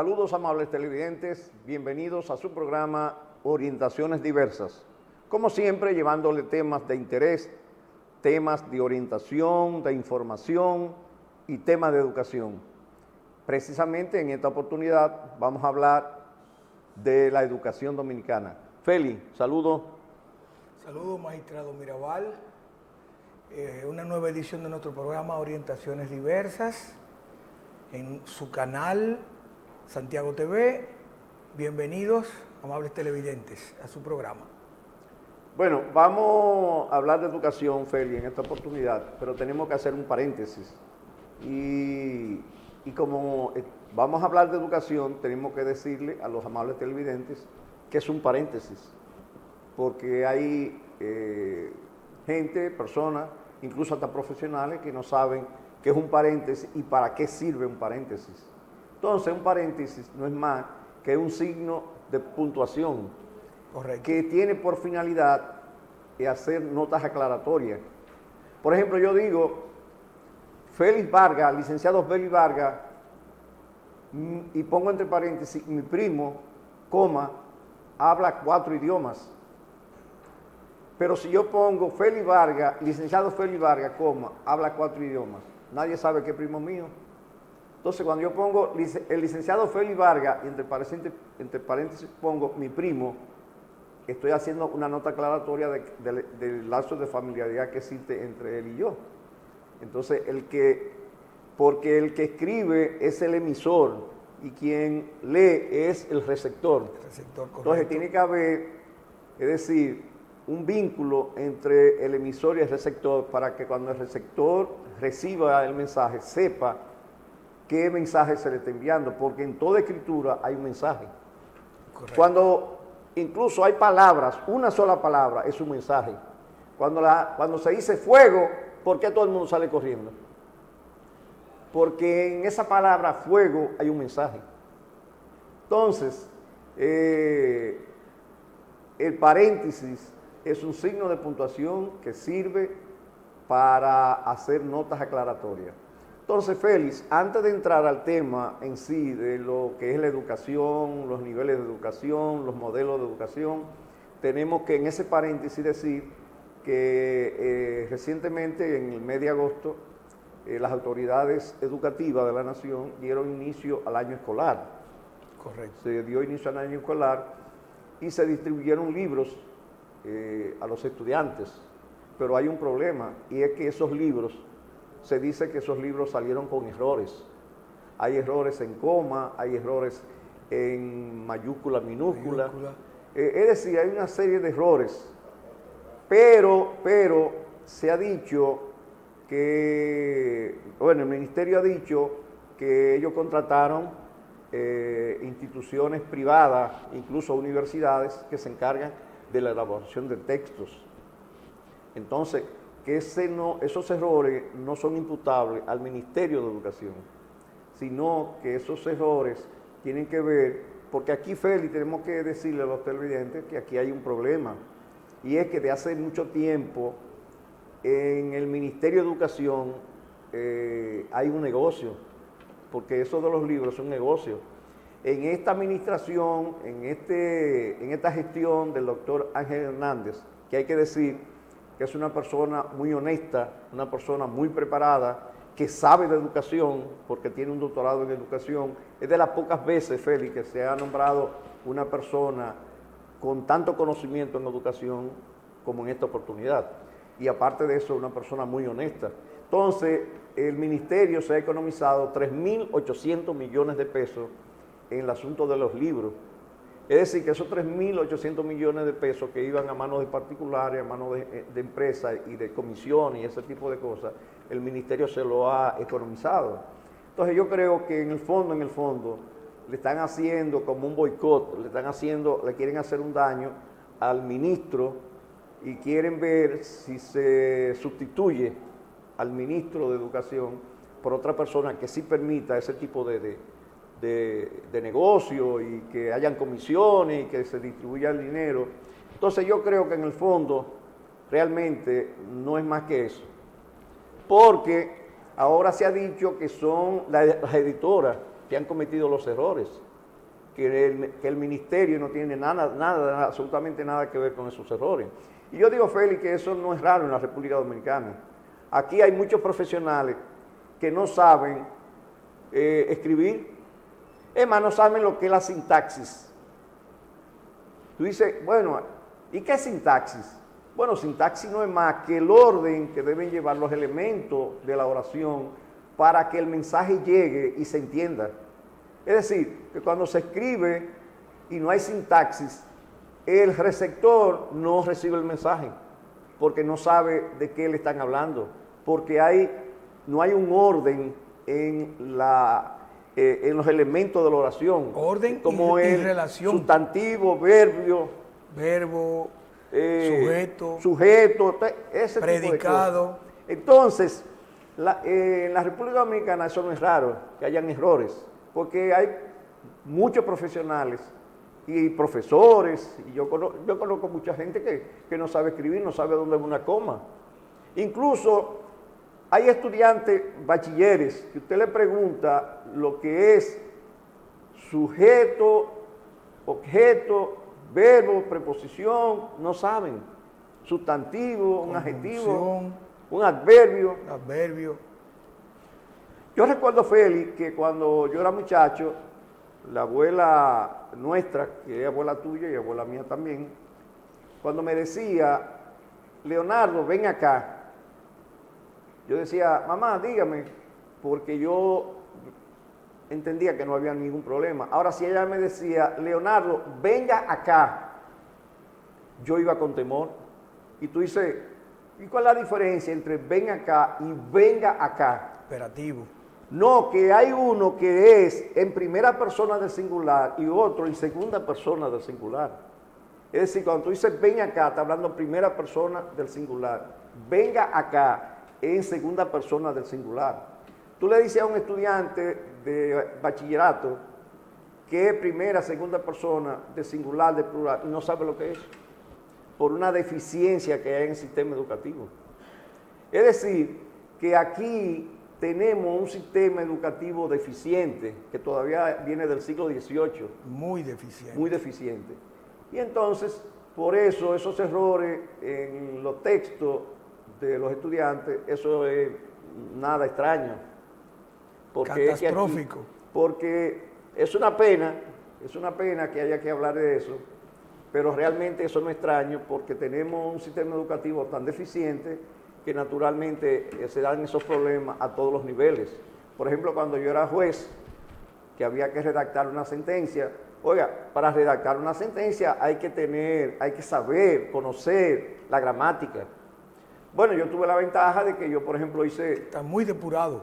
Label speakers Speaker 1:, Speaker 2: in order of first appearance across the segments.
Speaker 1: Saludos amables televidentes, bienvenidos a su programa Orientaciones Diversas. Como siempre, llevándole temas de interés, temas de orientación, de información y temas de educación. Precisamente en esta oportunidad vamos a hablar de la educación dominicana. Feli, saludos.
Speaker 2: Saludos, magistrado Mirabal. Una nueva edición de nuestro programa Orientaciones Diversas en su canal Santiago TV. Bienvenidos, amables televidentes, a su programa.
Speaker 1: Bueno, vamos a hablar de educación, Feli, en esta oportunidad, pero tenemos que hacer un paréntesis. Y como vamos a hablar de educación, tenemos que decirle a los amables televidentes que es un paréntesis, porque hay gente, personas, incluso hasta profesionales, que no saben qué es un paréntesis y para qué sirve un paréntesis. Entonces, un paréntesis no es más que un signo de puntuación. Correcto. Que tiene por finalidad hacer notas aclaratorias. Por ejemplo, yo digo, Félix Vargas, licenciado Félix Vargas, y pongo entre paréntesis, mi primo, coma, habla 4 idiomas. Pero si yo pongo Félix Vargas, licenciado Félix Vargas, coma, habla 4 idiomas, nadie sabe qué primo mío. Entonces, cuando yo pongo el licenciado Félix Vargas, y entre paréntesis pongo mi primo, estoy haciendo una nota aclaratoria del lazo de familiaridad que existe entre él y yo. Entonces, porque el que escribe es el emisor y quien lee es el receptor. Entonces, tiene que haber, es decir, un vínculo entre el emisor y el receptor para que cuando el receptor reciba el mensaje sepa qué mensaje se le está enviando, porque en toda escritura hay un mensaje. Correcto. Cuando incluso hay palabras, una sola palabra es un mensaje. Cuando se dice fuego, ¿por qué todo el mundo sale corriendo? Porque en esa palabra fuego hay un mensaje. Entonces, el paréntesis es un signo de puntuación que sirve para hacer notas aclaratorias. Entonces, Félix, antes de entrar al tema en sí de lo que es la educación, los niveles de educación, los modelos de educación, tenemos que en ese paréntesis decir que recientemente, en el mes de agosto, las autoridades educativas de la nación dieron inicio al año escolar. Correcto. Se dio inicio al año escolar y se distribuyeron libros a los estudiantes, pero hay un problema, y es que esos libros, se dice que esos libros salieron con errores. Hay errores en coma, hay errores en mayúscula, minúscula. Es decir, hay una serie de errores. Pero se ha dicho que, bueno, el ministerio ha dicho que ellos contrataron instituciones privadas, incluso universidades, que se encargan de la elaboración de textos. Entonces, que esos errores no son imputables al Ministerio de Educación, sino que esos errores tienen que ver, porque aquí, Félix, tenemos que decirle a los televidentes que aquí hay un problema, y es que de hace mucho tiempo en el Ministerio de Educación hay un negocio, porque eso de los libros es un negocio. En esta administración, en esta gestión del doctor Ángel Hernández, que hay que decir que es una persona muy honesta, una persona muy preparada, que sabe de educación, porque tiene un doctorado en educación. Es de las pocas veces, Félix, que se ha nombrado una persona con tanto conocimiento en educación como en esta oportunidad. Y aparte de eso, una persona muy honesta. Entonces, el ministerio se ha economizado 3.800 millones de pesos en el asunto de los libros. Es decir, que esos 3.800 millones de pesos que iban a manos de particulares, a manos de empresas y de comisiones y ese tipo de cosas, el ministerio se lo ha economizado. Entonces yo creo que en el fondo, le están haciendo como un boicot, le quieren hacer un daño al ministro y quieren ver si se sustituye al ministro de Educación por otra persona que sí permita ese tipo de negocio y que hayan comisiones y que se distribuya el dinero. Entonces yo creo que en el fondo realmente no es más que eso, porque ahora se ha dicho que son las editoras que han cometido los errores. que el ministerio no tiene nada, absolutamente nada que ver con esos errores. Y yo digo, Félix, que eso no es raro en la República Dominicana. Aquí hay muchos profesionales que no saben escribir, es más, no saben lo que es la sintaxis. Tú dices, bueno, ¿y qué es sintaxis? Bueno, sintaxis no es más que el orden que deben llevar los elementos de la oración para que el mensaje llegue y se entienda. Es decir, que cuando se escribe y no hay sintaxis, el receptor no recibe el mensaje, porque no sabe de qué le están hablando, porque no hay un orden en los elementos de la oración.
Speaker 2: Orden
Speaker 1: como
Speaker 2: y
Speaker 1: el
Speaker 2: relación.
Speaker 1: Sustantivo,
Speaker 2: verbo,
Speaker 1: sujeto, ese
Speaker 2: predicado.
Speaker 1: tipo de cosas. Entonces, en la República Dominicana eso no es raro, que hayan errores, porque hay muchos profesionales y profesores, y yo conozco mucha gente que no sabe escribir, no sabe dónde es una coma. Incluso hay estudiantes bachilleres que usted le pregunta lo que es sujeto, objeto, verbo, preposición, no saben. Sustantivo, un adjetivo, un adverbio. Yo recuerdo, Félix, que cuando yo era muchacho, la abuela nuestra, que es abuela tuya y abuela mía también, cuando me decía, Leonardo, ven acá, yo decía, mamá, dígame, porque yo entendía que no había ningún problema. Ahora, si ella me decía, Leonardo, venga acá, yo iba con temor. Y tú dices, ¿y cuál es la diferencia entre ven acá y venga acá?
Speaker 2: Imperativo.
Speaker 1: No, que hay uno que es en primera persona del singular y otro en segunda persona del singular. Es decir, cuando tú dices ven acá, está hablando en primera persona del singular. Venga acá, en segunda persona del singular. Tú le dices a un estudiante de bachillerato que es primera, segunda persona del singular, del plural, y no sabe lo que es, por una deficiencia que hay en el sistema educativo. Es decir, que aquí tenemos un sistema educativo deficiente, que todavía viene del siglo XVIII.
Speaker 2: Muy deficiente.
Speaker 1: Muy deficiente. Y entonces, por eso, esos errores en los textos de los estudiantes, eso es nada extraño. Porque
Speaker 2: catastrófico.
Speaker 1: Porque es una pena que haya que hablar de eso, pero realmente eso no es extraño porque tenemos un sistema educativo tan deficiente que naturalmente se dan esos problemas a todos los niveles. Por ejemplo, cuando yo era juez, que había que redactar una sentencia, oiga, para redactar una sentencia hay que saber, conocer la gramática. Bueno, yo tuve la ventaja de que yo, por ejemplo,
Speaker 2: Está muy depurado.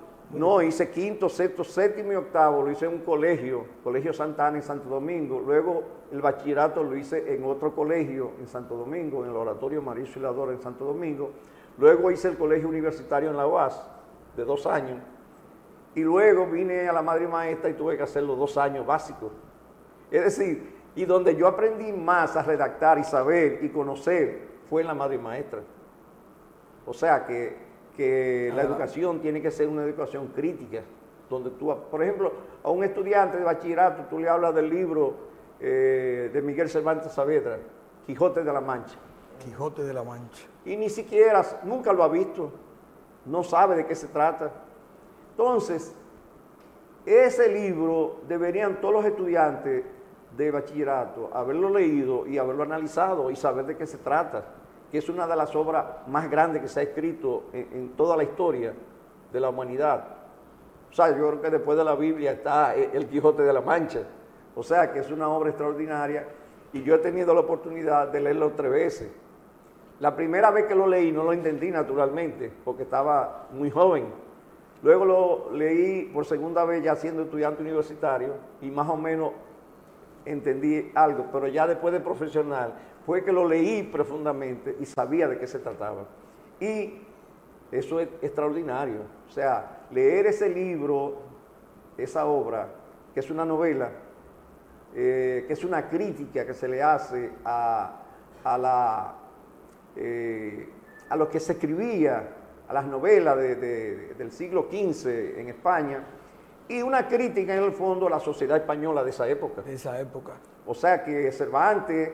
Speaker 1: Hice quinto, sexto, séptimo y octavo, lo hice en un colegio Santana en Santo Domingo. Luego el bachillerato lo hice en otro colegio en Santo Domingo, en el Oratorio María Auxiliadora en Santo Domingo. Luego hice el colegio universitario en la UAS, de 2 años. Y luego vine a la madre maestra y tuve que hacer los 2 años básicos. Es decir, y donde yo aprendí más a redactar y saber y conocer fue en la madre maestra. O sea que la educación tiene que ser una educación crítica, donde tú, por ejemplo, a un estudiante de bachillerato, tú le hablas del libro de Miguel Cervantes Saavedra, Quijote de la Mancha.
Speaker 2: Quijote de la Mancha.
Speaker 1: Y ni siquiera, nunca lo ha visto, no sabe de qué se trata. Entonces, ese libro deberían todos los estudiantes de bachillerato haberlo leído y haberlo analizado y saber de qué se trata, que es una de las obras más grandes que se ha escrito en toda la historia de la humanidad. O sea, yo creo que después de la Biblia está el Quijote de la Mancha. O sea, que es una obra extraordinaria y yo he tenido la oportunidad de leerlo 3 veces. La primera vez que lo leí no lo entendí naturalmente, porque estaba muy joven. Luego lo leí por segunda vez ya siendo estudiante universitario y más o menos entendí algo, pero ya después de profesional fue que lo leí profundamente y sabía de qué se trataba. Y eso es extraordinario. O sea, leer ese libro, esa obra, que es una novela, que es una crítica que se le hace a lo que se escribía, a las novelas del siglo XV en España, y una crítica en el fondo a la sociedad española de esa época.
Speaker 2: De esa época.
Speaker 1: O sea que Cervantes,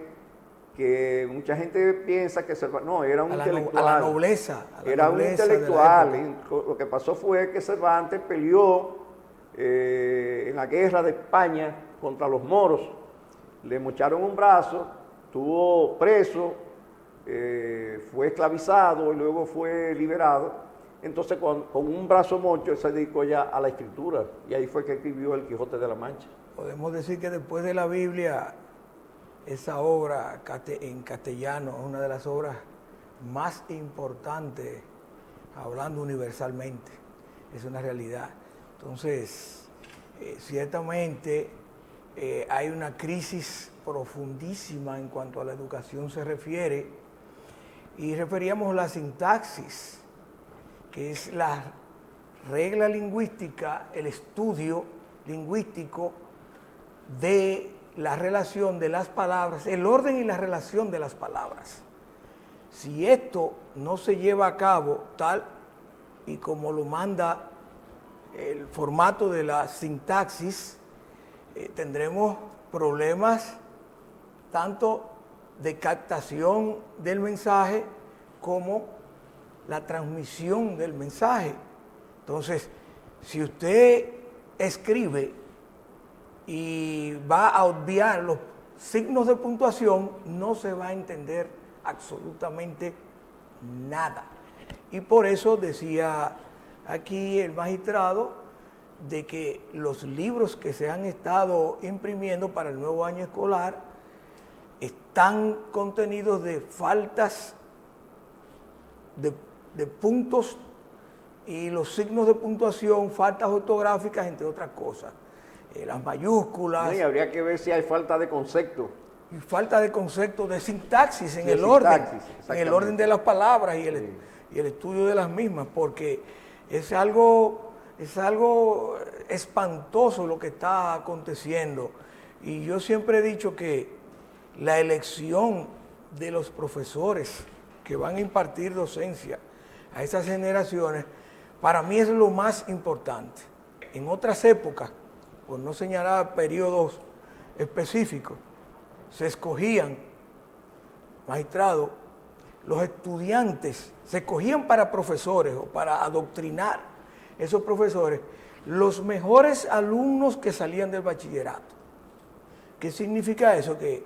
Speaker 1: que mucha gente piensa que Cervantes, no, era un intelectual.
Speaker 2: A la nobleza.
Speaker 1: Era un intelectual. Lo que pasó fue que Cervantes peleó en la guerra de España contra los moros. Le mocharon un brazo, estuvo preso, fue esclavizado y luego fue liberado. Entonces con un brazo mocho se dedicó ya a la escritura y ahí fue que escribió El Quijote de la Mancha.
Speaker 2: Podemos decir que después de la Biblia, esa obra en castellano es una de las obras más importantes, hablando universalmente, es una realidad. Entonces, ciertamente hay una crisis profundísima en cuanto a la educación se refiere, y referíamos la sintaxis, que es la regla lingüística, el estudio lingüístico de la relación de las palabras, el orden y la relación de las palabras. Si esto no se lleva a cabo tal y como lo manda el formato de la sintaxis, tendremos problemas tanto de captación del mensaje como la transmisión del mensaje. Entonces, si usted escribe y va a obviar los signos de puntuación, no se va a entender absolutamente nada. Y por eso decía aquí el magistrado de que los libros que se han estado imprimiendo para el nuevo año escolar están contenidos de faltas de puntos y los signos de puntuación, faltas ortográficas, entre otras cosas. Las mayúsculas.
Speaker 1: Sí, habría que ver si hay falta de concepto.
Speaker 2: Y falta de concepto de sintaxis en el orden de las palabras y el estudio de las mismas, porque es algo espantoso lo que está aconteciendo. Y yo siempre he dicho que la elección de los profesores que van a impartir docencia a esas generaciones, para mí es lo más importante. En otras épocas, por no señalar periodos específicos, se escogían, magistrados, los estudiantes, se escogían para profesores o para adoctrinar esos profesores, los mejores alumnos que salían del bachillerato. ¿Qué significa eso? Que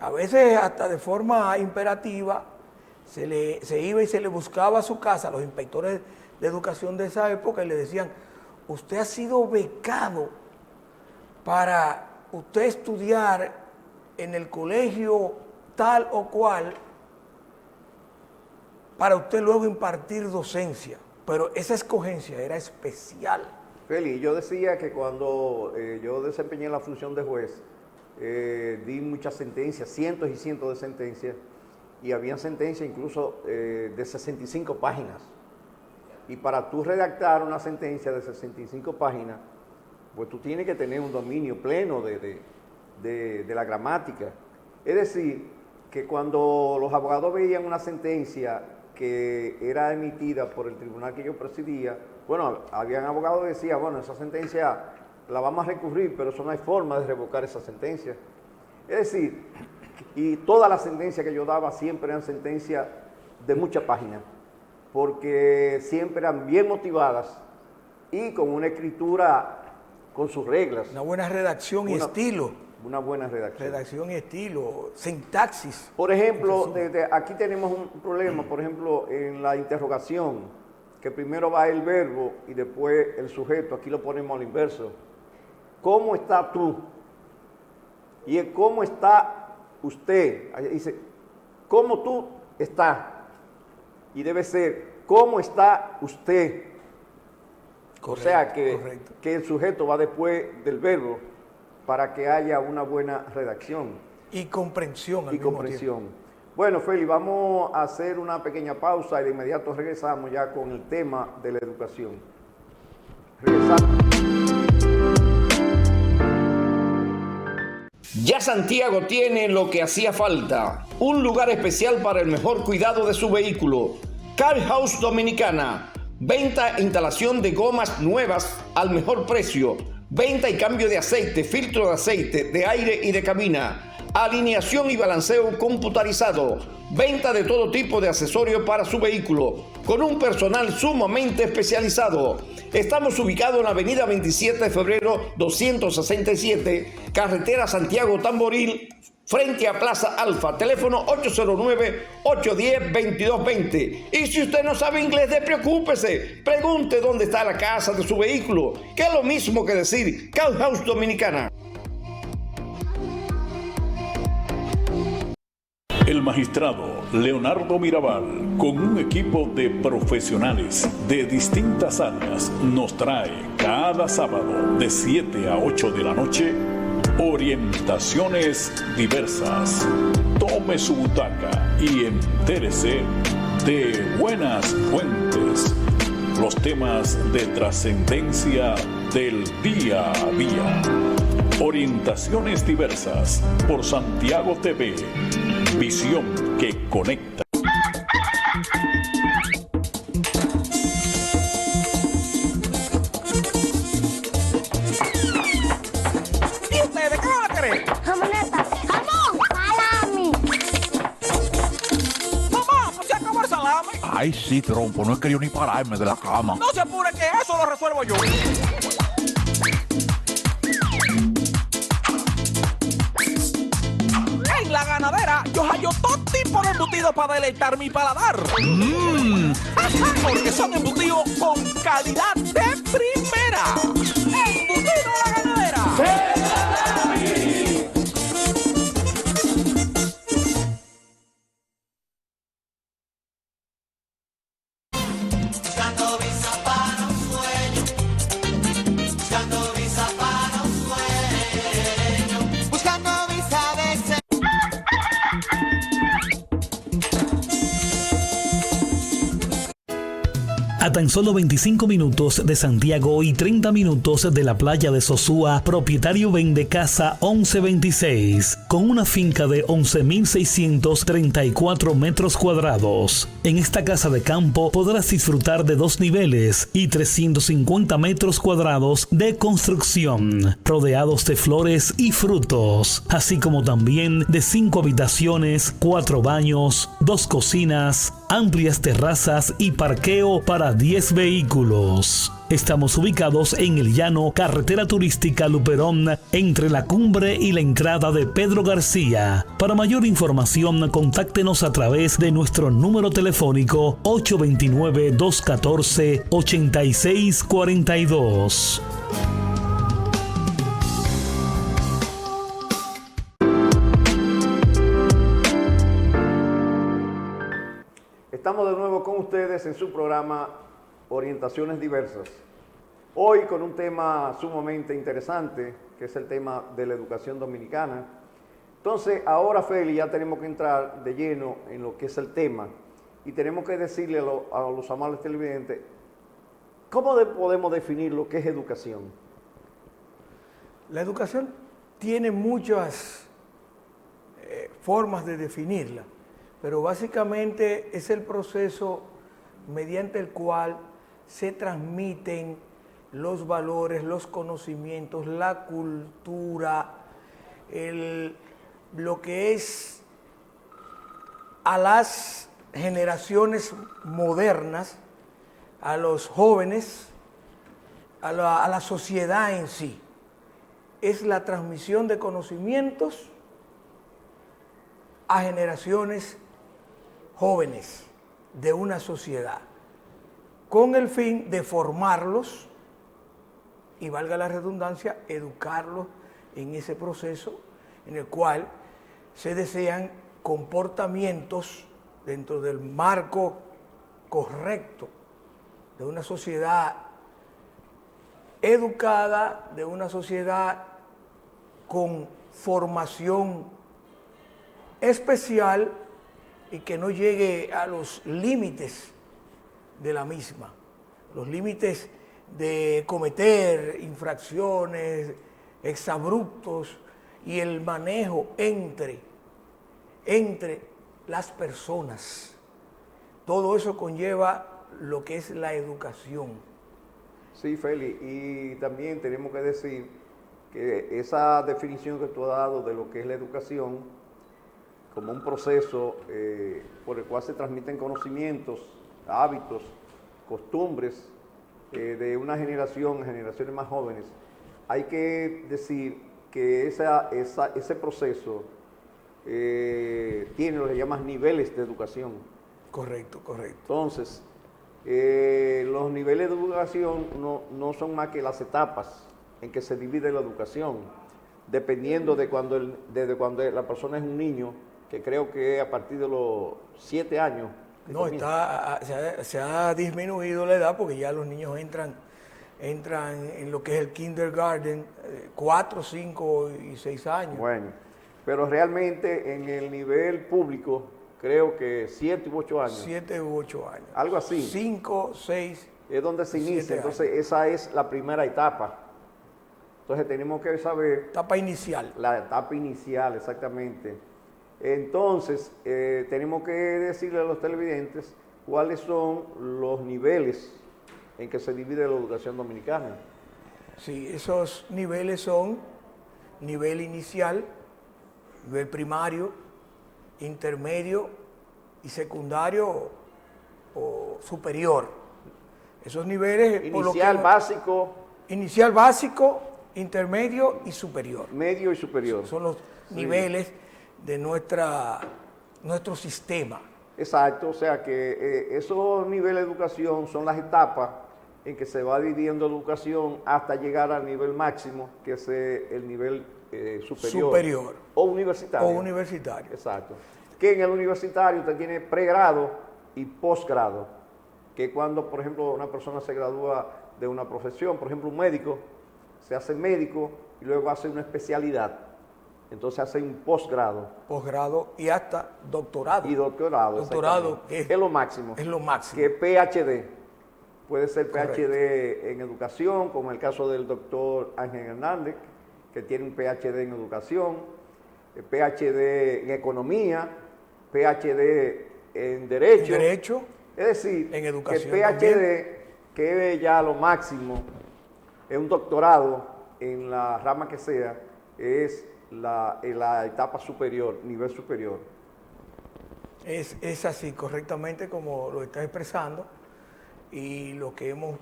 Speaker 2: a veces hasta de forma imperativa se iba y se le buscaba a su casa a los inspectores de educación de esa época y le decían: usted ha sido becado para usted estudiar en el colegio tal o cual, para usted luego impartir docencia. Pero esa escogencia era especial.
Speaker 1: Feli, yo decía que cuando yo desempeñé la función de juez, di muchas sentencias, cientos y cientos de sentencias, y había sentencias incluso de 65 páginas. Y para tú redactar una sentencia de 65 páginas, pues tú tienes que tener un dominio pleno de la gramática. Es decir, que cuando los abogados veían una sentencia que era emitida por el tribunal que yo presidía, bueno, habían abogados que decían, bueno, esa sentencia la vamos a recurrir, pero eso no hay forma de revocar esa sentencia. Es decir, y todas las sentencias que yo daba siempre eran sentencias de muchas páginas, porque siempre eran bien motivadas y con una escritura con sus reglas.
Speaker 2: Una buena redacción y estilo.
Speaker 1: Una buena redacción.
Speaker 2: Redacción y estilo, sintaxis.
Speaker 1: Por ejemplo, aquí tenemos un problema, por ejemplo, en la interrogación, que primero va el verbo y después el sujeto, aquí lo ponemos al inverso. ¿Cómo está tú? Y el cómo está usted. Ahí dice, ¿cómo tú estás? Y debe ser, ¿cómo está usted? Correcto, o sea que el sujeto va después del verbo para que haya una buena redacción.
Speaker 2: Y comprensión al mismo tiempo.
Speaker 1: Bueno, Feli, vamos a hacer una pequeña pausa y de inmediato regresamos ya con el tema de la educación. Regresamos.
Speaker 3: Ya Santiago tiene lo que hacía falta, un lugar especial para el mejor cuidado de su vehículo. Car House Dominicana, Venta e instalación de gomas nuevas al mejor precio. Venta y cambio de aceite, filtro de aceite, de aire y de cabina. Alineación y balanceo computarizado. Venta de todo tipo de accesorios para su vehículo, con un personal sumamente especializado. Estamos ubicados en la avenida 27 de febrero 267, carretera Santiago Tamboril, frente a Plaza Alfa. Teléfono 809-810-2220. Y si usted no sabe inglés, despreocúpese. Pregunte dónde está la casa de su vehículo, que es lo mismo que decir Car House Dominicana.
Speaker 4: El magistrado Leonardo Mirabal, con un equipo de profesionales de distintas áreas, nos trae cada sábado de 7 a 8 de la noche orientaciones diversas. Tome su butaca y entérese de buenas fuentes, los temas de trascendencia del día a día. Orientaciones diversas por Santiago TV. Visión que conecta.
Speaker 5: ¿Y ustedes qué van a querer?
Speaker 6: Jamoneta, jamón, salami.
Speaker 5: Mamá, pues se acabó el salami.
Speaker 7: Ay, sí, trompo, no he querido ni pararme de la cama.
Speaker 5: No se apure que eso lo resuelvo yo. En La Ganadera yo hallo todo tipo de embutidos para deleitar mi paladar. Porque son embutidos con calidad de primera. Embutido La Ganadera.
Speaker 8: A tan solo 25 minutos de Santiago y 30 minutos de la playa de Sosúa, propietario vende casa 1126, con una finca de 11.634 metros cuadrados. En esta casa de campo podrás disfrutar de 2 niveles y 350 metros cuadrados de construcción, rodeados de flores y frutos, así como también de 5 habitaciones, 4 baños, 2 cocinas, amplias terrazas y parqueo para 10 vehículos. Estamos ubicados en el llano, carretera turística Luperón, entre la cumbre y la entrada de Pedro García. Para mayor información, contáctenos a través de nuestro número telefónico 829-214-8642.
Speaker 1: Estamos de nuevo con ustedes en su programa Orientaciones Diversas. Hoy con un tema sumamente interesante, que es el tema de la educación dominicana. Entonces, ahora, Feli, ya tenemos que entrar de lleno en lo que es el tema y tenemos que decirle a los amables televidentes, ¿cómo podemos definir lo que es educación?
Speaker 2: La educación tiene muchas formas de definirla, pero básicamente es el proceso mediante el cual se transmiten los valores, los conocimientos, la cultura, lo que es a las generaciones modernas, a los jóvenes, a la sociedad en sí. Es la transmisión de conocimientos a generaciones jóvenes de una sociedad, con el fin de formarlos y, valga la redundancia, educarlos en ese proceso en el cual se desean comportamientos dentro del marco correcto de una sociedad educada, de una sociedad con formación especial y que no llegue a los límites de la misma, los límites de cometer infracciones, exabruptos y el manejo entre las personas. Todo eso conlleva lo que es la educación.
Speaker 1: Sí, Feli, y también tenemos que decir que esa definición que tú has dado de lo que es la educación, como un proceso por el cual se transmiten conocimientos, hábitos, costumbres de una generación a generaciones más jóvenes, hay que decir que ese proceso tiene lo que llaman niveles de educación.
Speaker 2: Correcto, correcto.
Speaker 1: Entonces, los niveles de educación no son más que las etapas en que se divide la educación, dependiendo de desde cuando la persona es un niño, que creo que a partir de los 7 años.
Speaker 2: No, se ha disminuido la edad porque ya los niños entran en lo que es el kindergarten, 4, 5 y 6 años.
Speaker 1: Bueno, pero realmente en el nivel público, creo que 7 u 8 años.
Speaker 2: 7 u 8 años.
Speaker 1: Algo así.
Speaker 2: 5, 6.
Speaker 1: Es donde se inicia. Entonces, esa es la primera etapa. Entonces, tenemos que saber.
Speaker 2: Etapa inicial.
Speaker 1: La etapa inicial, exactamente. Entonces, tenemos que decirle a los televidentes cuáles son los niveles en que se divide la educación dominicana.
Speaker 2: Sí, esos niveles son nivel inicial, nivel primario, intermedio y secundario o superior. Esos niveles...
Speaker 1: Inicial, básico.
Speaker 2: Inicial, básico, intermedio y superior.
Speaker 1: Medio y superior.
Speaker 2: Son los niveles de nuestro sistema.
Speaker 1: Exacto, o sea que esos niveles de educación son las etapas en que se va dividiendo educación hasta llegar al nivel máximo, que es el nivel superior. O universitario.
Speaker 2: O universitario.
Speaker 1: Exacto. Que en el universitario usted tiene pregrado y posgrado, que cuando, por ejemplo, una persona se gradúa de una profesión, por ejemplo, un médico, se hace médico y luego hace una especialidad. Entonces hace un posgrado.
Speaker 2: Posgrado y hasta doctorado.
Speaker 1: Y doctorado.
Speaker 2: Doctorado
Speaker 1: es lo máximo.
Speaker 2: Es lo máximo.
Speaker 1: Que es PhD. Puede ser PhD en educación, como el caso del doctor Ángel Hernández, que tiene un PhD en educación, PhD en economía, PhD en derecho.
Speaker 2: Derecho.
Speaker 1: Es decir,
Speaker 2: en educación
Speaker 1: que PhD,
Speaker 2: también,
Speaker 1: que es ya lo máximo, es un doctorado en la rama que sea, es la etapa superior, nivel superior.
Speaker 2: Es así, correctamente como lo estás expresando, y lo que hemos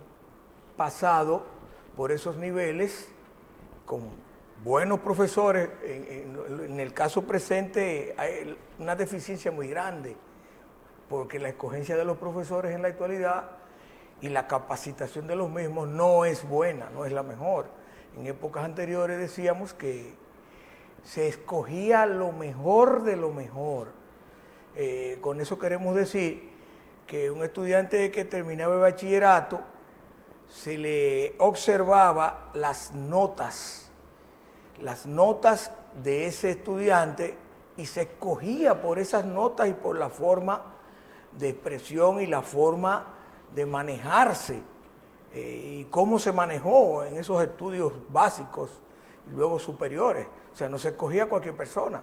Speaker 2: pasado por esos niveles con buenos profesores, en el caso presente hay una deficiencia muy grande, porque la escogencia de los profesores en la actualidad y la capacitación de los mismos no es buena, no es la mejor. En épocas anteriores decíamos que se escogía lo mejor de lo mejor. Con eso queremos decir que un estudiante que terminaba el bachillerato se le observaba las notas de ese estudiante y se escogía por esas notas y por la forma de expresión y la forma de manejarse y cómo se manejó en esos estudios básicos y luego superiores. O sea, no se escogía a cualquier persona.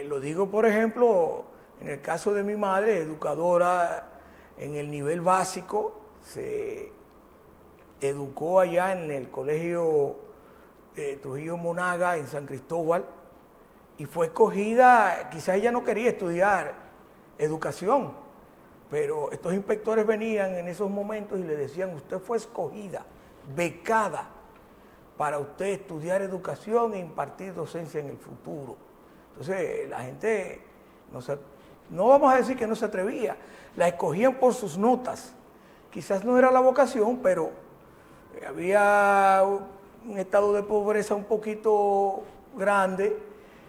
Speaker 2: Lo digo, por ejemplo, en el caso de mi madre, educadora en el nivel básico, se educó allá en el colegio Trujillo Monaga, en San Cristóbal, y fue escogida. Quizás ella no quería estudiar educación, pero estos inspectores venían en esos momentos y le decían: usted fue escogida, becada, para usted estudiar educación e impartir docencia en el futuro. Entonces la gente, no vamos a decir que no se atrevía, la escogían por sus notas. Quizás no era la vocación, pero había un estado de pobreza un poquito grande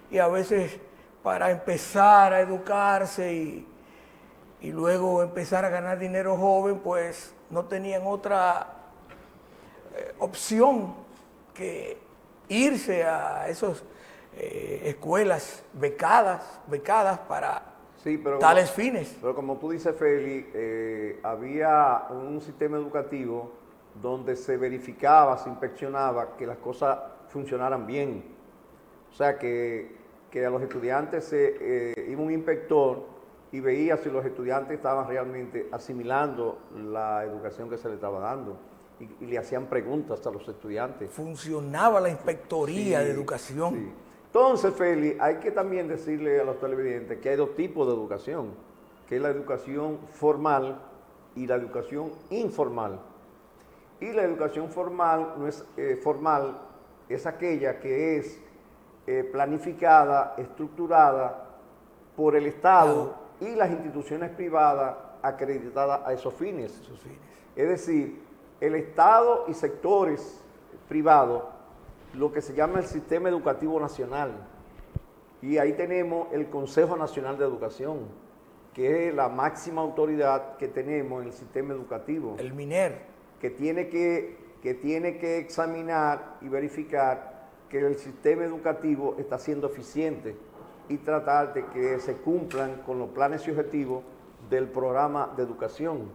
Speaker 2: y a veces para empezar a educarse y luego empezar a ganar dinero joven, pues no tenían otra opción que irse a esas escuelas becadas para tales fines.
Speaker 1: Pero como tú dices, Feli, había un sistema educativo donde se verificaba, se inspeccionaba que las cosas funcionaran bien. O sea, que a los estudiantes iba un inspector y veía si los estudiantes estaban realmente asimilando la educación que se les estaba dando y le hacían preguntas a los estudiantes.
Speaker 2: Funcionaba la inspectoría de educación.
Speaker 1: Sí. Entonces, Feli, hay que también decirle a los televidentes que hay dos tipos de educación, que es la educación formal y la educación informal. Y la educación formal no es formal, es aquella que es planificada, estructurada por el Estado y las instituciones privadas acreditadas a esos fines. Es decir, el Estado y sectores privados, lo que se llama el Sistema Educativo Nacional. Y ahí tenemos el Consejo Nacional de Educación, que es la máxima autoridad que tenemos en el sistema educativo.
Speaker 2: El MINER.
Speaker 1: Que tiene que examinar y verificar que el sistema educativo está siendo eficiente y tratar de que se cumplan con los planes y objetivos del programa de educación.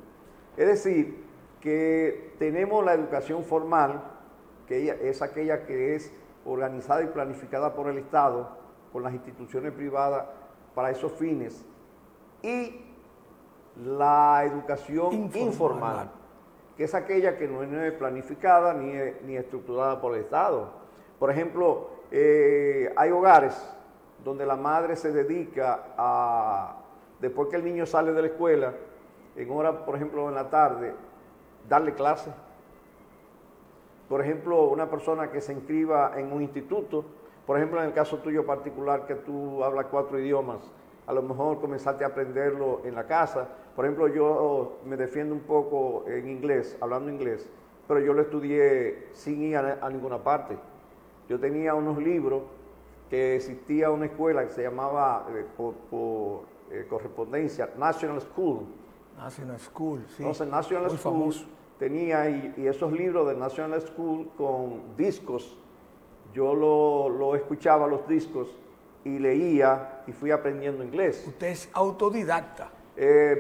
Speaker 1: Es decir, que tenemos la educación formal, que es aquella que es organizada y planificada por el Estado, por las instituciones privadas para esos fines, y la educación informal, que es aquella que no es planificada ni estructurada por el Estado. Por ejemplo, hay hogares donde la madre se dedica a, después que el niño sale de la escuela, en hora, por ejemplo, en la tarde, darle clase. Por ejemplo, una persona que se inscriba en un instituto, por ejemplo, en el caso tuyo particular, que tú hablas 4 idiomas, a lo mejor comenzaste a aprenderlo en la casa. Por ejemplo, yo me defiendo un poco en inglés, hablando inglés, pero yo lo estudié sin ir a ninguna parte. Yo tenía unos libros que existía una escuela que se llamaba, por correspondencia, National School.
Speaker 2: National School, sí.
Speaker 1: Entonces, National
Speaker 2: Muy
Speaker 1: School
Speaker 2: famoso.
Speaker 1: tenía, y esos libros de National School con discos, yo lo escuchaba los discos y leía y fui aprendiendo inglés.
Speaker 2: Usted es autodidacta.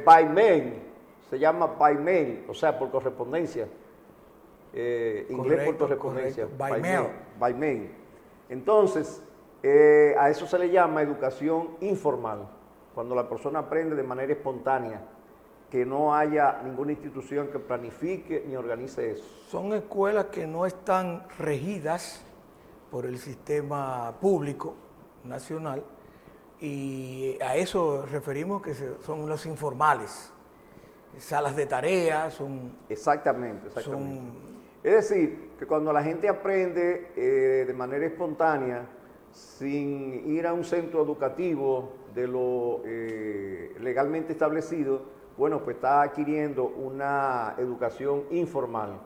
Speaker 1: By mail, se llama by mail, o sea, por correspondencia. Inglés por correspondencia.
Speaker 2: Correcto. By mail.
Speaker 1: By mail. Entonces, a eso se le llama educación informal, cuando la persona aprende de manera espontánea, que no haya ninguna institución que planifique ni organice eso.
Speaker 2: Son escuelas que no están regidas por el sistema público nacional, y a eso referimos que son los informales. Salas de tareas, son...
Speaker 1: Exactamente. Es decir, que cuando la gente aprende de manera espontánea, sin ir a un centro educativo de lo legalmente establecido, bueno, pues está adquiriendo una educación informal.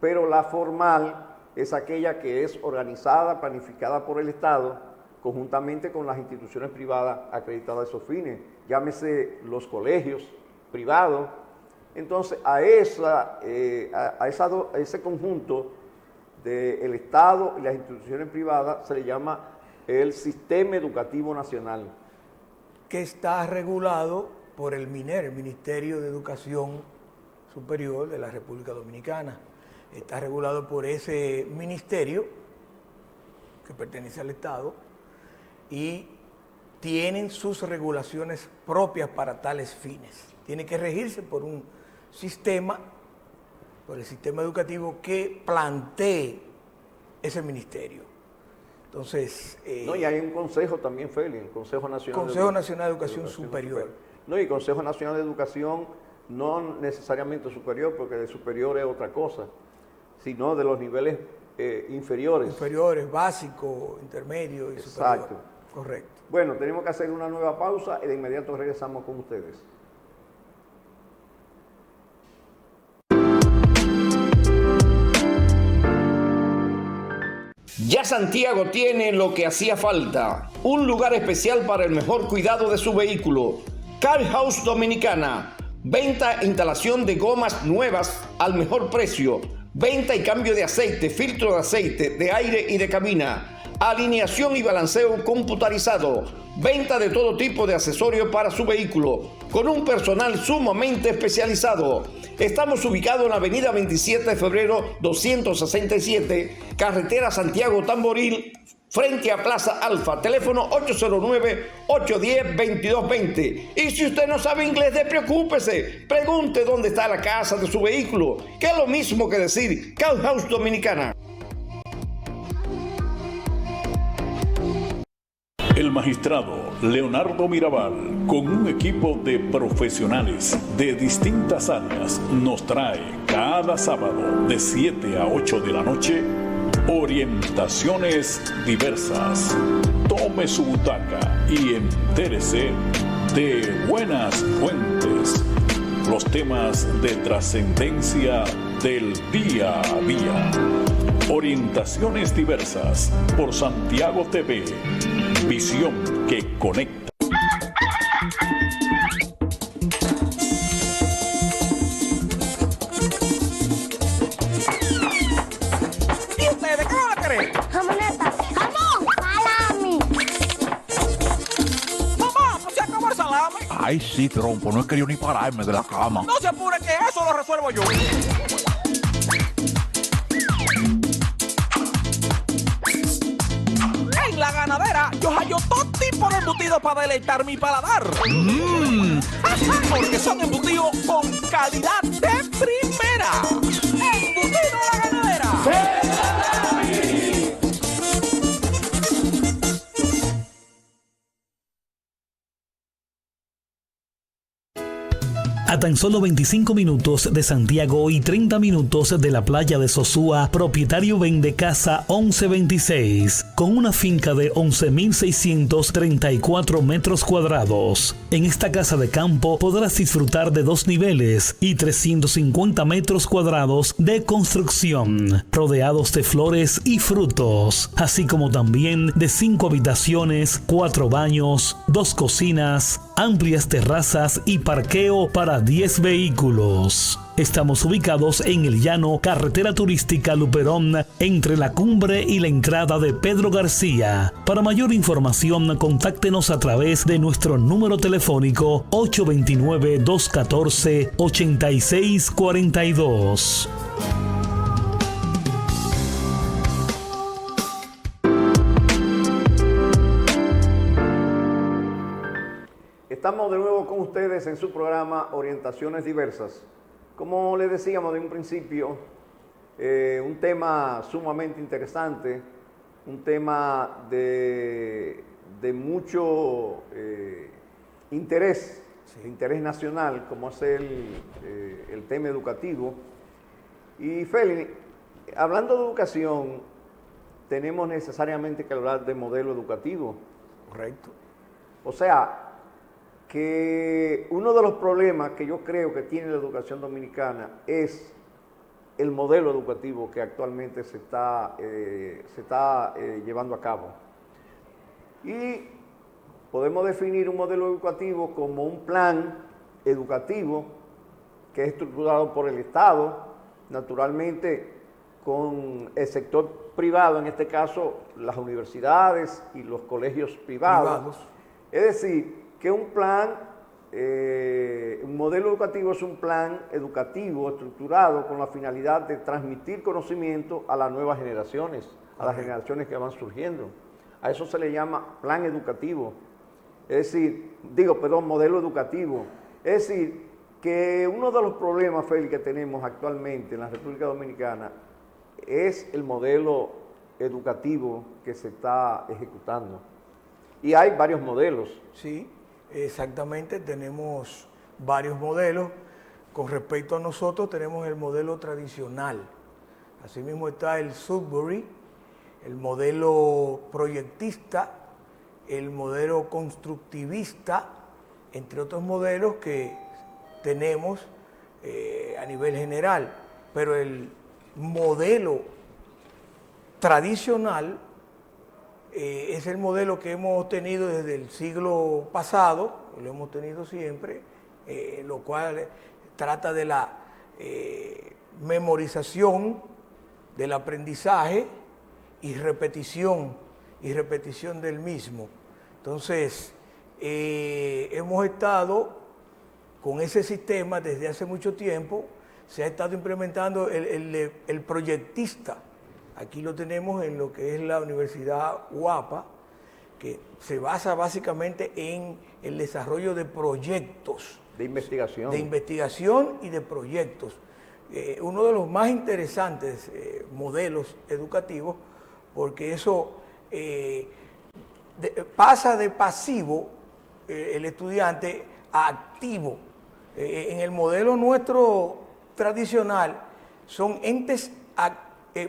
Speaker 1: Pero la formal es aquella que es organizada, planificada por el Estado, conjuntamente con las instituciones privadas acreditadas a esos fines, llámese los colegios privados. Entonces, a ese conjunto del Estado y las instituciones privadas se le llama el Sistema Educativo Nacional.
Speaker 2: Que está regulado por el MINER, el Ministerio de Educación Superior de la República Dominicana. Está regulado por ese ministerio que pertenece al Estado y tienen sus regulaciones propias para tales fines. Tiene que regirse por un sistema, por el sistema educativo que plantee ese ministerio. Entonces...
Speaker 1: no, y hay un consejo también, Feli, el Consejo Nacional
Speaker 2: Nacional de Educación Superior.
Speaker 1: No, y el Consejo Nacional de Educación no necesariamente superior, porque de superior es otra cosa, sino de los niveles inferiores.
Speaker 2: Inferiores, básico, intermedio y superior.
Speaker 1: Exacto.
Speaker 2: Correcto.
Speaker 1: Bueno, tenemos que hacer una nueva pausa y de inmediato regresamos con ustedes.
Speaker 3: Ya Santiago tiene lo que hacía falta, un lugar especial para el mejor cuidado de su vehículo. Car House Dominicana, venta e instalación de gomas nuevas al mejor precio, venta y cambio de aceite, filtro de aceite, de aire y de cabina, alineación y balanceo computarizado, venta de todo tipo de accesorios para su vehículo, con un personal sumamente especializado. Estamos ubicados en la avenida 27 de febrero 267, carretera Santiago Tamboril, frente a Plaza Alfa, teléfono 809-810-2220. Y si usted no sabe inglés, despreocúpese, pregunte dónde está la casa de su vehículo, que es lo mismo que decir Car House Dominicana.
Speaker 4: El magistrado Leonardo Mirabal, con un equipo de profesionales de distintas áreas, nos trae cada sábado de 7 a 8 de la noche orientaciones diversas. Tome su butaca y entérese de buenas fuentes, los temas de trascendencia del día a día. Orientaciones diversas por Santiago TV. Visión que conecta.
Speaker 5: ¿Y ustedes qué van a querer?
Speaker 6: Jamoneta, jamón, salami.
Speaker 5: Mamá, pues se acabó el salami.
Speaker 7: Ay, sí, trompo, no he querido ni pararme de la cama.
Speaker 5: No se apure que eso lo resuelvo yo. En la ganadera yo hallo todo tipo de embutidos para deleitar mi paladar. Porque son embutidos con calidad de primera. ¡Embutido La Ganadera!
Speaker 8: A tan solo 25 minutos de Santiago y 30 minutos de la playa de Sosúa, propietario vende casa 1126, con una finca de 11.634 metros cuadrados. En esta casa de campo podrás disfrutar de 2 niveles y 350 metros cuadrados de construcción, rodeados de flores y frutos, así como también de 5 habitaciones, 4 baños, 2 cocinas, amplias terrazas y parqueo para 10 vehículos. Estamos ubicados en el llano, carretera turística Luperón, entre la cumbre y la entrada de Pedro García. Para mayor información, contáctenos a través de nuestro número telefónico 829-214-8642.
Speaker 1: Estamos de nuevo con ustedes en su programa Orientaciones Diversas. Como les decíamos de un principio, un tema sumamente interesante, un tema de mucho interés, interés nacional, como es el tema educativo. Y Feli, hablando de educación, tenemos necesariamente que hablar de modelo educativo.
Speaker 2: Correcto.
Speaker 1: O sea, que uno de los problemas que yo creo que tiene la educación dominicana es el modelo educativo que actualmente se está llevando a cabo. Y podemos definir un modelo educativo como un plan educativo que es estructurado por el Estado, naturalmente con el sector privado, en este caso las universidades y los colegios privados. Es decir, que un modelo educativo es un plan educativo estructurado con la finalidad de transmitir conocimiento a las nuevas generaciones, a las generaciones que van surgiendo. A eso se le llama plan educativo. Es decir, modelo educativo. Es decir, que uno de los problemas, Félix, que tenemos actualmente en la República Dominicana es el modelo educativo que se está ejecutando. Y hay varios modelos.
Speaker 2: Sí. Exactamente, tenemos varios modelos. Con respecto a nosotros, tenemos el modelo tradicional. Asimismo está el Sudbury, el modelo proyectista, el modelo constructivista, entre otros modelos que tenemos a nivel general. Pero el modelo tradicional es el modelo que hemos tenido desde el siglo pasado, lo hemos tenido siempre, lo cual trata de la memorización, del aprendizaje y repetición del mismo. Entonces, hemos estado con ese sistema desde hace mucho tiempo. Se ha estado implementando el proyectista Aquí lo tenemos en lo que es la Universidad UAPA, que se basa básicamente en el desarrollo de proyectos.
Speaker 1: De investigación.
Speaker 2: De investigación y de proyectos. Uno de los más interesantes modelos educativos, porque eso pasa de pasivo el estudiante a activo. En el modelo nuestro tradicional son entes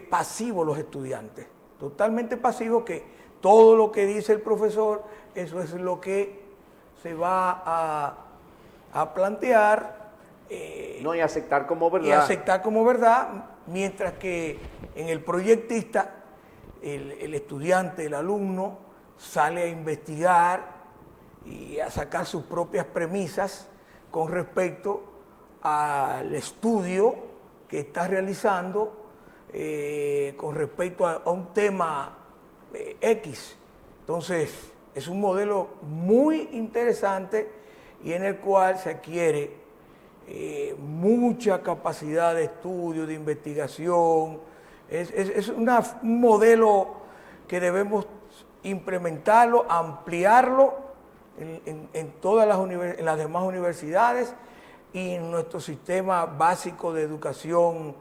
Speaker 2: pasivos los estudiantes, totalmente pasivos, que todo lo que dice el profesor, eso es lo que se va a plantear.
Speaker 1: No, y aceptar como verdad.
Speaker 2: Y aceptar como verdad, mientras que en el proyectista, el estudiante, el alumno, sale a investigar y a sacar sus propias premisas con respecto al estudio que está realizando, con respecto a un tema X. Entonces, es un modelo muy interesante y en el cual se adquiere mucha capacidad de estudio, de investigación. Es un modelo que debemos implementarlo, ampliarlo en todas en las demás universidades y en nuestro sistema básico de educación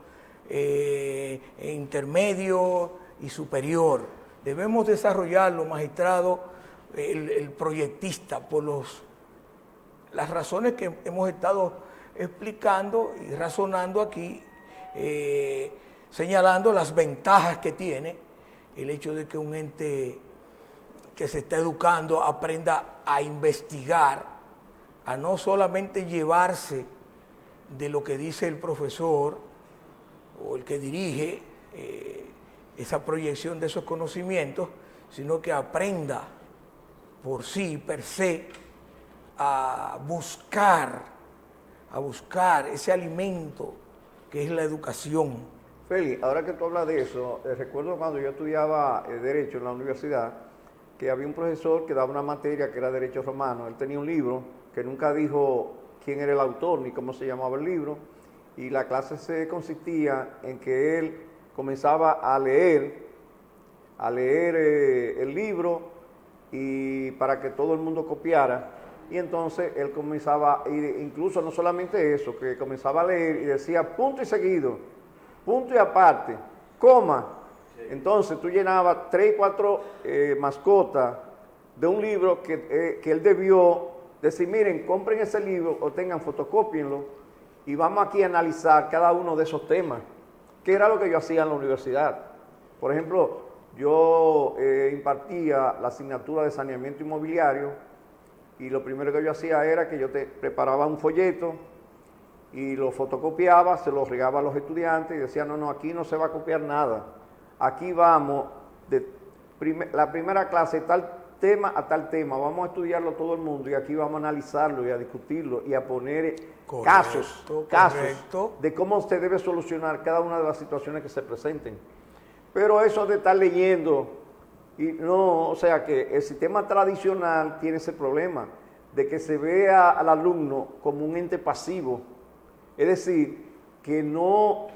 Speaker 2: intermedio y superior. Debemos desarrollarlo, magistrado, el proyectista, por las razones que hemos estado explicando y razonando aquí, señalando las ventajas que tiene el hecho de que un ente que se está educando aprenda a investigar, a no solamente llevarse de lo que dice el profesor o el que dirige esa proyección de esos conocimientos, sino que aprenda por sí, per se, a buscar ese alimento que es la educación.
Speaker 1: Feli, ahora que tú hablas de eso, recuerdo cuando yo estudiaba Derecho en la universidad, que había un profesor que daba una materia que era Derecho Romano. Él tenía un libro que nunca dijo quién era el autor ni cómo se llamaba el libro, y la clase se consistía en que él comenzaba a leer el libro y para que todo el mundo copiara. Y entonces él comenzaba, incluso no solamente eso, que comenzaba a leer y decía punto y seguido, punto y aparte, coma. Entonces tú llenabas 3 y 4 mascotas de un libro que él debió decir, miren, compren ese libro o tengan, fotocópienlo y vamos aquí a analizar cada uno de esos temas, que era lo que yo hacía en la universidad. Por ejemplo, yo impartía la asignatura de saneamiento inmobiliario y lo primero que yo hacía era que yo preparaba un folleto y lo fotocopiaba, se lo regaba a los estudiantes y decía, no, aquí no se va a copiar nada. Aquí vamos de la primera clase tal tema a tal tema, vamos a estudiarlo todo el mundo y aquí vamos a analizarlo y a discutirlo y a poner casos de cómo se debe solucionar cada una de las situaciones que se presenten. Pero eso de estar leyendo, y no, o sea que el sistema tradicional tiene ese problema de que se vea al alumno como un ente pasivo, es decir, que no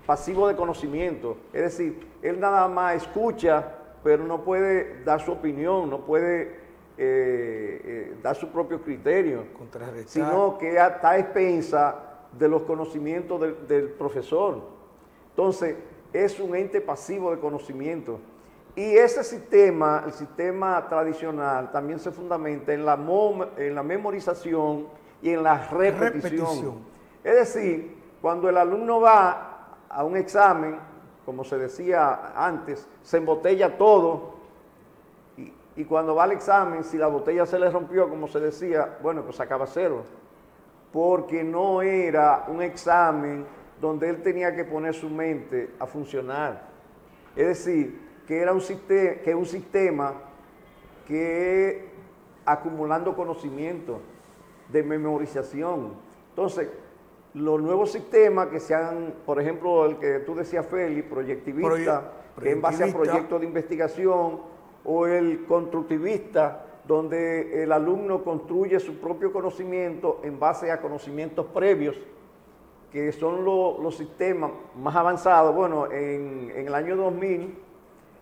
Speaker 1: pasivo de conocimiento, es decir, él nada más escucha, pero no puede dar su opinión, no puede dar su propio criterio, sino que está a expensa de los conocimientos del profesor. Entonces, es un ente pasivo de conocimiento. Y ese sistema, el sistema tradicional, también se fundamenta en la memorización y en la repetición. Es decir, cuando el alumno va a un examen, como se decía antes, se embotella todo, y cuando va al examen, si la botella se le rompió, como se decía, bueno, pues sacaba 0, porque no era un examen donde él tenía que poner su mente a funcionar. Es decir, que era un sistema que acumulando conocimiento de memorización. Entonces, los nuevos sistemas que sean, por ejemplo, el que tú decías, Feli, proyectivista, que en base a proyectos de investigación, o el constructivista, donde el alumno construye su propio conocimiento en base a conocimientos previos que son los sistemas más avanzados. Bueno, en el año 2000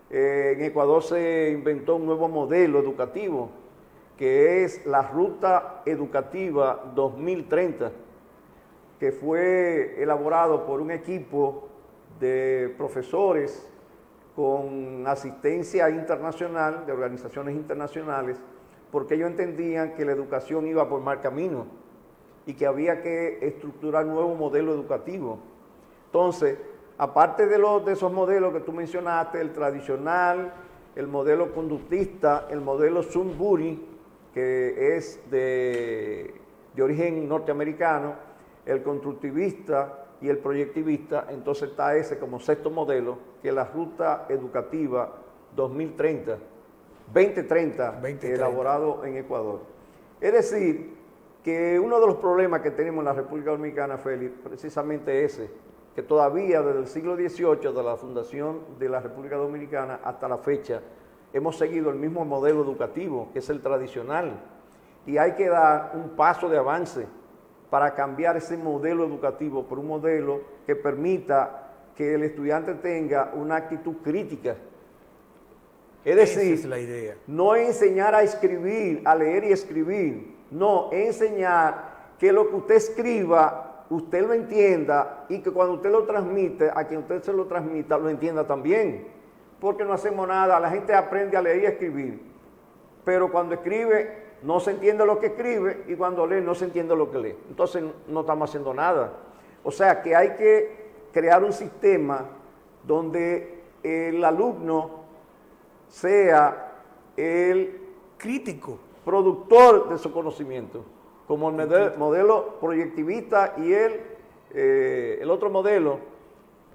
Speaker 1: en Ecuador se inventó un nuevo modelo educativo, que es la Ruta Educativa 2030, que fue elaborado por un equipo de profesores con asistencia internacional, de organizaciones internacionales, porque ellos entendían que la educación iba por mal camino y que había que estructurar un nuevo modelo educativo. Entonces, aparte de esos modelos que tú mencionaste, el tradicional, el modelo conductista, el modelo Sunbury, que es de origen norteamericano, el constructivista y el proyectivista, entonces está ese como sexto modelo, que es la Ruta Educativa 2030, elaborado en Ecuador. Es decir, que uno de los problemas que tenemos en la República Dominicana, Félix, precisamente ese, que todavía desde el siglo XVIII, de la fundación de la República Dominicana hasta la fecha, hemos seguido el mismo modelo educativo, que es el tradicional, y hay que dar un paso de avance para cambiar ese modelo educativo por un modelo que permita que el estudiante tenga una actitud crítica. Es decir,
Speaker 2: esa es la idea.
Speaker 1: No enseñar a escribir, a leer y escribir, no, enseñar que lo que usted escriba, usted lo entienda y que cuando usted lo transmite, a quien usted se lo transmita, lo entienda también. Porque no hacemos nada, la gente aprende a leer y a escribir, pero cuando escribe no se entiende lo que escribe y cuando lee no se entiende lo que lee. Entonces no estamos haciendo nada. O sea que hay que crear un sistema donde el alumno sea el
Speaker 2: crítico,
Speaker 1: productor de su conocimiento, como el modelo proyectivista y el otro modelo,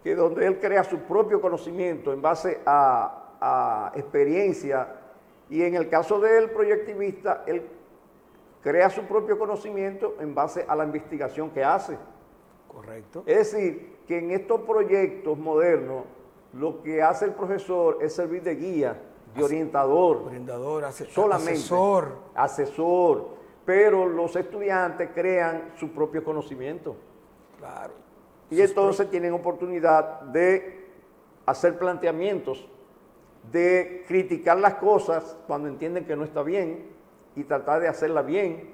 Speaker 1: que donde él crea su propio conocimiento en base a experiencia, y en el caso del proyectivista, él crea su propio conocimiento en base a la investigación que hace.
Speaker 2: Correcto.
Speaker 1: Es decir, que en estos proyectos modernos, lo que hace el profesor es servir de guía, de orientador, solamente, asesor, pero los estudiantes crean su propio conocimiento.
Speaker 2: Claro.
Speaker 1: Y entonces tienen oportunidad de hacer planteamientos, de criticar las cosas cuando entienden que no está bien y tratar de hacerla bien.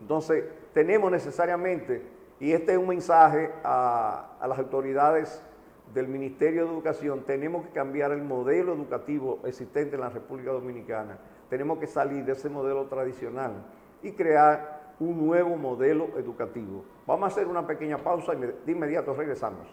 Speaker 1: Entonces tenemos necesariamente, y este es un mensaje a las autoridades del Ministerio de Educación, tenemos que cambiar el modelo educativo existente en la República Dominicana. Tenemos que salir de ese modelo tradicional y crear un nuevo modelo educativo. Vamos a hacer una pequeña pausa y de inmediato regresamos.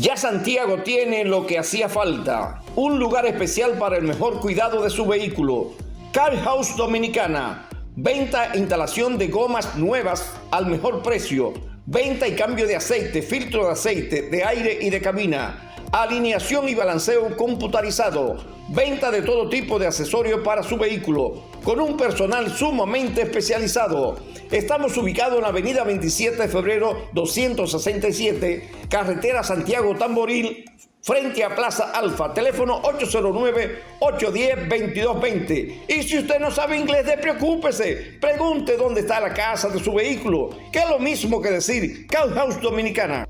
Speaker 3: Ya Santiago tiene lo que hacía falta, un lugar especial para el mejor cuidado de su vehículo. Car House Dominicana, venta e instalación de gomas nuevas al mejor precio, venta y cambio de aceite, filtro de aceite, de aire y de cabina, alineación y balanceo computarizado, venta de todo tipo de accesorios para su vehículo, con un personal sumamente especializado. Estamos ubicados en la avenida 27 de febrero 267, carretera Santiago Tamboril, frente a Plaza Alfa, teléfono 809-810-2220. Y si usted no sabe inglés, despreocúpese, pregunte dónde está la casa de su vehículo, que es lo mismo que decir Car House Dominicana.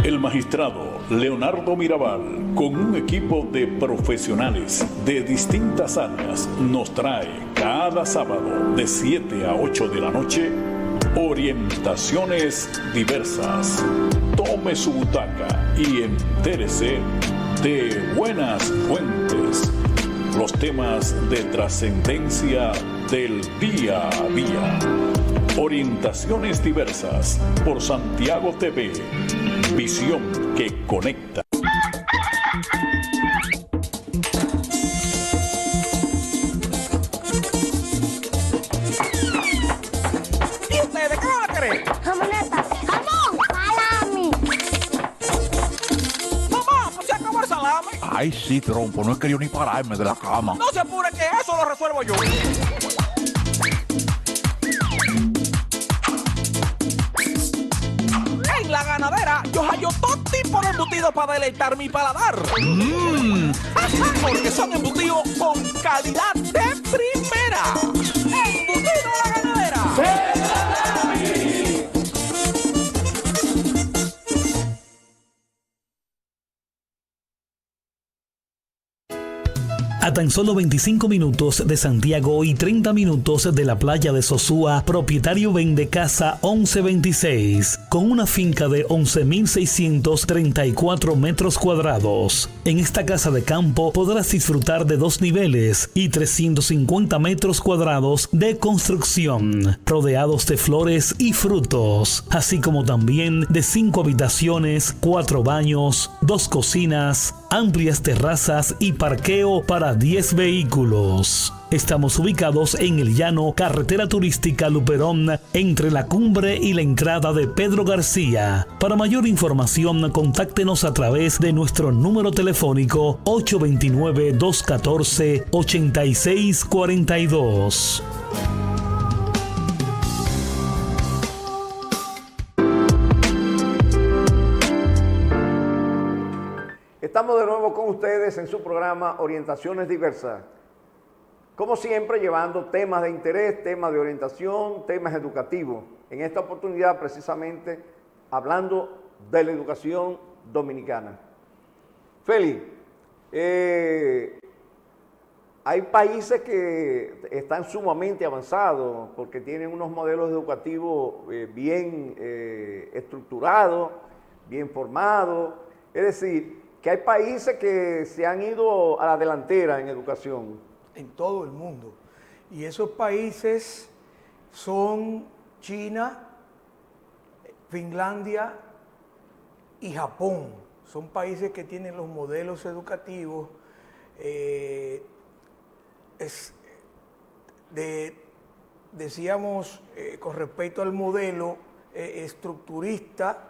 Speaker 4: El magistrado Leonardo Mirabal, con un equipo de profesionales de distintas áreas, nos trae cada sábado de 7 a 8 de la noche orientaciones diversas. Tome su butaca y entérese de buenas fuentes, los temas de trascendencia del día a día. Orientaciones diversas por Santiago TV. Visión que conecta.
Speaker 5: ¿Y ustedes qué van a querer?
Speaker 6: Jamoneta, jamón, salami.
Speaker 5: Mamá, pues se acabó el salami.
Speaker 7: Ay, sí, trompo, no he querido ni pararme de la cama.
Speaker 5: No se apure que eso lo resuelvo yo. En la Ganadera, yo hallo todo tipo de embutidos para deleitar mi paladar. Porque son embutidos con calidad de primera. ¡Embutido La Ganadera!
Speaker 8: A tan solo 25 minutos de Santiago y 30 minutos de la playa de Sosúa, propietario vende casa 1126, con una finca de 11.634 metros cuadrados. En esta casa de campo podrás disfrutar de 2 niveles y 350 metros cuadrados de construcción, rodeados de flores y frutos, así como también de 5 habitaciones, 4 baños, 2 cocinas, amplias terrazas y parqueo para 10 vehículos. Estamos ubicados en el llano, carretera turística Luperón, entre la cumbre y la entrada de Pedro García. Para mayor información, contáctenos a través de nuestro número telefónico 829-214-8642.
Speaker 1: Estamos de nuevo con ustedes en su programa Orientaciones Diversas. Como siempre, llevando temas de interés, temas de orientación, temas educativos. En esta oportunidad, precisamente, hablando de la educación dominicana. Feli, hay países que están sumamente avanzados porque tienen unos modelos educativos bien estructurados, bien formados. Es decir, que hay países que se han ido a la delantera en educación.
Speaker 2: En todo el mundo. Y esos países son China, Finlandia y Japón. Son países que tienen los modelos educativos decíamos, con respecto al modelo estructurista,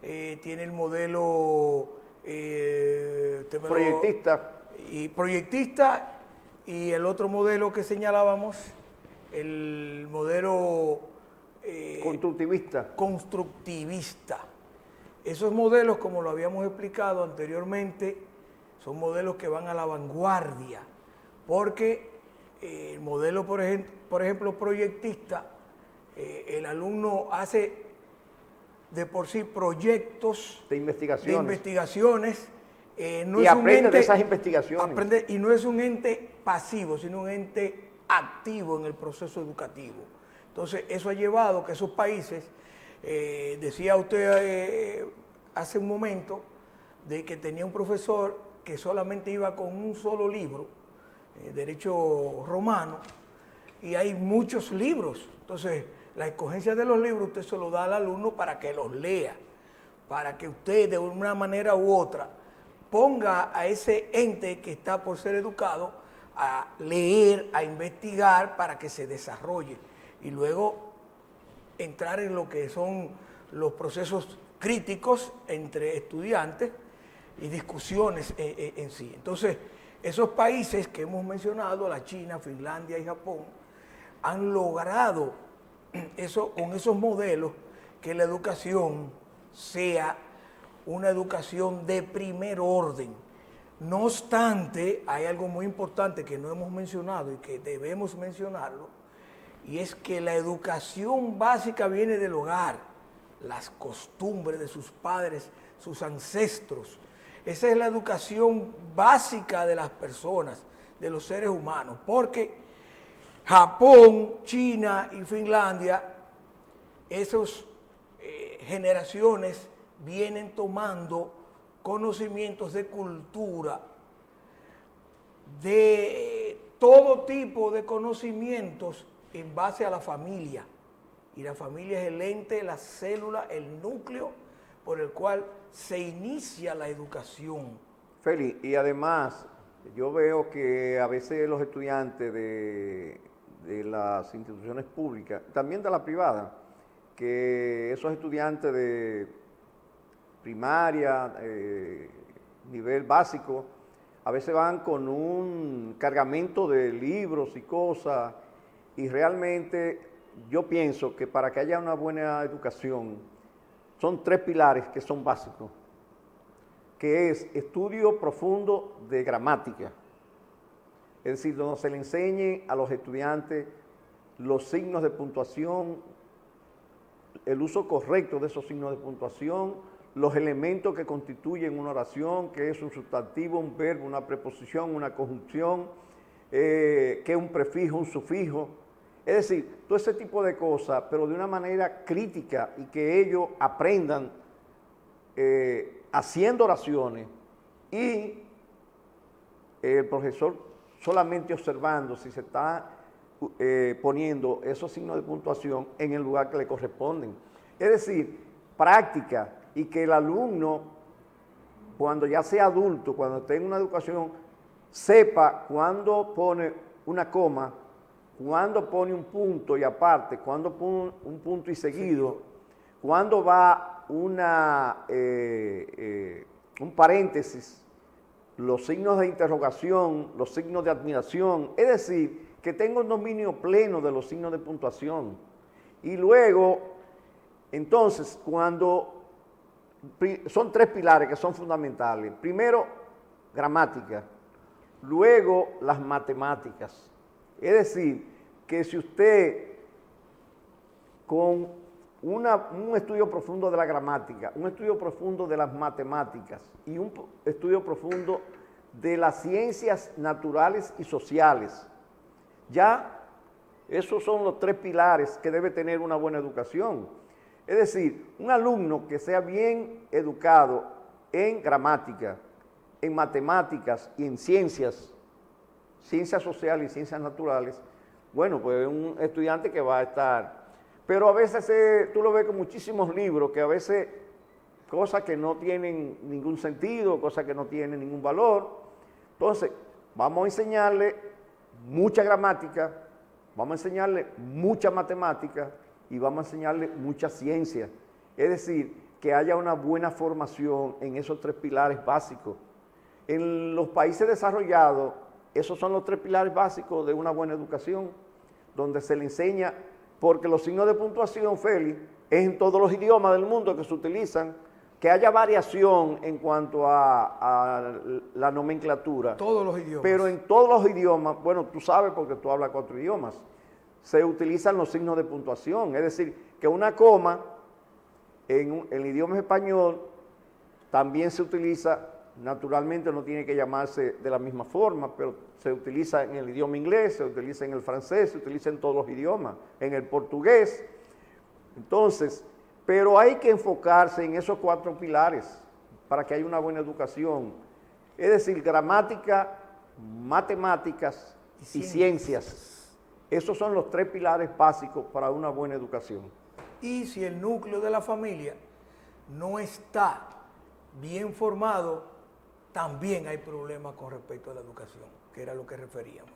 Speaker 2: tiene el modelo proyectista y el otro modelo que señalábamos, el modelo constructivista. Esos modelos, como lo habíamos explicado anteriormente, son modelos que van a la vanguardia, porque el modelo, por ejemplo, proyectista, el alumno hace de por sí proyectos
Speaker 1: de
Speaker 2: investigaciones,
Speaker 1: no y aprende de esas investigaciones.
Speaker 2: Y no es un ente pasivo, sino un ente activo en el proceso educativo. Entonces, eso ha llevado que esos países, decía usted hace un momento, de que tenía un profesor que solamente iba con un solo libro, derecho romano, y hay muchos libros. Entonces, la escogencia de los libros usted se lo da al alumno para que los lea, para que usted de una manera u otra ponga a ese ente que está por ser educado a leer, a investigar para que se desarrolle y luego entrar en lo que son los procesos críticos entre estudiantes y discusiones en sí. Entonces, esos países que hemos mencionado, la China, Finlandia y Japón, han logrado con esos modelos que la educación sea una educación de primer orden. No obstante, hay algo muy importante que no hemos mencionado y que debemos mencionarlo, y es que la educación básica viene del hogar, las costumbres de sus padres, sus ancestros. Esa es la educación básica de las personas, de los seres humanos, porque Japón, China y Finlandia, esas generaciones vienen tomando conocimientos de cultura, de todo tipo de conocimientos en base a la familia. Y la familia es el ente, la célula, el núcleo por el cual se inicia la educación.
Speaker 1: Feli, y además yo veo que a veces los estudiantes de las instituciones públicas, también de la privada, que esos estudiantes de primaria, nivel básico, a veces van con un cargamento de libros y cosas, y realmente yo pienso que para que haya una buena educación son 3 pilares que son básicos, que es estudio profundo de gramática, es decir, donde se le enseñe a los estudiantes los signos de puntuación, el uso correcto de esos signos de puntuación, los elementos que constituyen una oración, que es un sustantivo, un verbo, una preposición, una conjunción, que es un prefijo, un sufijo. Es decir, todo ese tipo de cosas, pero de una manera crítica y que ellos aprendan haciendo oraciones y el profesor solamente observando si se está poniendo esos signos de puntuación en el lugar que le corresponden. Es decir, práctica y que el alumno, cuando ya sea adulto, cuando tenga una educación, sepa cuándo pone una coma, cuándo pone un punto y aparte, cuándo pone un punto y seguido, cuándo va un paréntesis, los signos de interrogación, los signos de admiración, es decir, que tenga un dominio pleno de los signos de puntuación. Y luego, entonces, son 3 pilares que son fundamentales. Primero, gramática. Luego, las matemáticas. Es decir, que si usted con un estudio profundo de la gramática, un estudio profundo de las matemáticas y un estudio profundo de las ciencias naturales y sociales, ya esos son los 3 pilares que debe tener una buena educación. Es decir, un alumno que sea bien educado en gramática, en matemáticas y en ciencias sociales y ciencias naturales, bueno, pues es un estudiante que va a estar. Pero a veces tú lo ves con muchísimos libros, que a veces cosas que no tienen ningún sentido, cosas que no tienen ningún valor. Entonces, vamos a enseñarle mucha gramática, vamos a enseñarle mucha matemática y vamos a enseñarle mucha ciencia. Es decir, que haya una buena formación en esos 3 pilares básicos. En los países desarrollados, esos son los 3 pilares básicos de una buena educación, donde se le enseña, porque los signos de puntuación, Félix, es en todos los idiomas del mundo que se utilizan, que haya variación en cuanto a la nomenclatura.
Speaker 2: Todos los idiomas.
Speaker 1: Pero en todos los idiomas, bueno, tú sabes porque tú hablas 4 idiomas, se utilizan los signos de puntuación. Es decir, que una coma en el idioma español también se utiliza, naturalmente no tiene que llamarse de la misma forma, pero se utiliza en el idioma inglés, se utiliza en el francés, se utiliza en todos los idiomas, en el portugués. Entonces, pero hay que enfocarse en esos 4 pilares para que haya una buena educación. Es decir, gramática, matemáticas y ciencias. Esos son los 3 pilares básicos para una buena educación.
Speaker 2: Y si el núcleo de la familia no está bien formado, también hay problemas con respecto a la educación, que era lo que referíamos.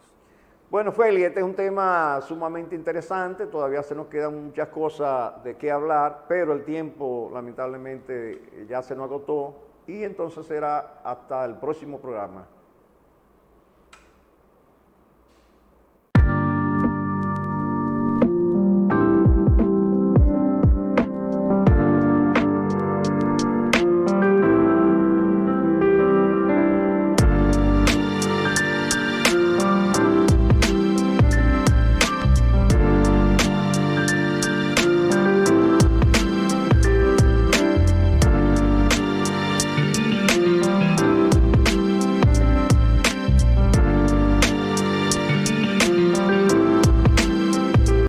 Speaker 1: Bueno, Félix, este es un tema sumamente interesante, todavía se nos quedan muchas cosas de qué hablar, pero el tiempo lamentablemente ya se nos agotó y entonces será hasta el próximo programa.